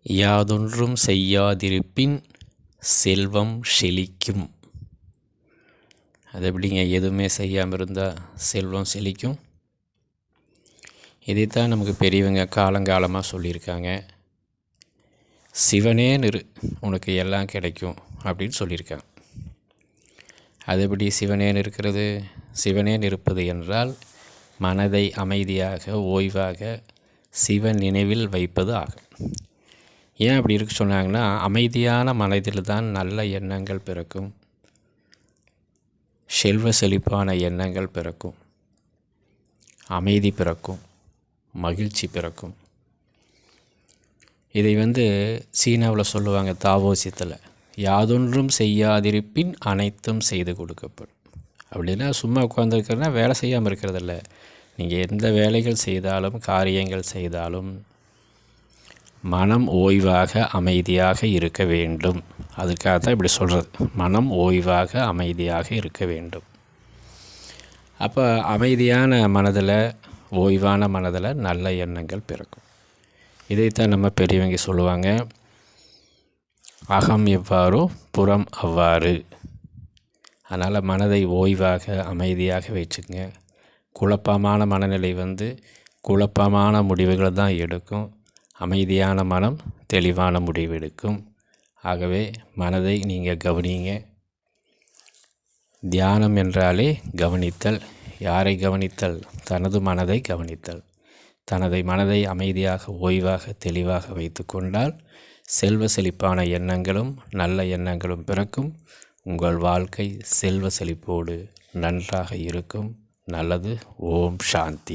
யாதொன்றும் செய்யாதிருப்பின் செல்வம் செழிக்கும். அது எப்படிங்க? எதுவுமே செய்யாமல் இருந்தால் செல்வம் செழிக்கும்? இதைத்தான் நமக்கு பெரியவங்க காலங்காலமாக சொல்லியிருக்காங்க. சிவனே நிறு, உனக்கு எல்லாம் கிடைக்கும் அப்படின்னு சொல்லியிருக்காங்க. அது எப்படி சிவனேன் இருக்கிறது? சிவனேன் இருப்பது என்றால் மனதை அமைதியாக ஓய்வாக சிவன் நினைவில் வைப்பது ஆகும். ஏன் அப்படி இருக்கு சொன்னாங்கன்னா, அமைதியான மனதில் தான் நல்ல எண்ணங்கள் பிறக்கும், செல்வ செழிப்பான எண்ணங்கள் பிறக்கும், அமைதி பிறக்கும், மகிழ்ச்சி பிறக்கும். இதை சீனாவில் சொல்லுவாங்க, தாவோசியத்தில், யாதொன்றும் செய்யாதிருப்பின் அனைத்தும் செய்து கொடுக்கப்படும். அப்படின்னா சும்மா உட்காந்துருக்கிறதுனா வேலை செய்யாமல் இருக்கிறதில்ல. நீங்கள் எந்த வேலைகள் செய்தாலும் காரியங்கள் செய்தாலும் மனம் ஓய்வாக அமைதியாக இருக்க வேண்டும். அதுக்காக தான் இப்படி சொல்கிறது, மனம் ஓய்வாக அமைதியாக இருக்க வேண்டும். அப்போ அமைதியான மனதில், ஓய்வான மனதில் நல்ல எண்ணங்கள் பிறக்கும். இதைத்தான் நம்ம பெரியவங்க சொல்லுவாங்க, அகம் எவ்வாறோ புறம் அவ்வாறு. அதனால் மனதை ஓய்வாக அமைதியாக வச்சுக்கங்க. குழப்பமான மனநிலை குழப்பமான முடிவுகளை தான் எடுக்கும். அமைதியான மனம் தெளிவான முடிவு எடுக்கும். ஆகவே மனதை நீங்கள் கவனிங்க. தியானம் என்றாலே கவனித்தல். யாரை கவனித்தல்? தனது மனதை கவனித்தல். தனது மனதை அமைதியாக ஓய்வாக தெளிவாக வைத்து கொண்டால் செல்வ செழிப்பான எண்ணங்களும் நல்ல எண்ணங்களும் பிறக்கும். உங்கள் வாழ்க்கை செல்வ செழிப்போடு நன்றாக இருக்கும். நல்லது. ஓம் சாந்தி.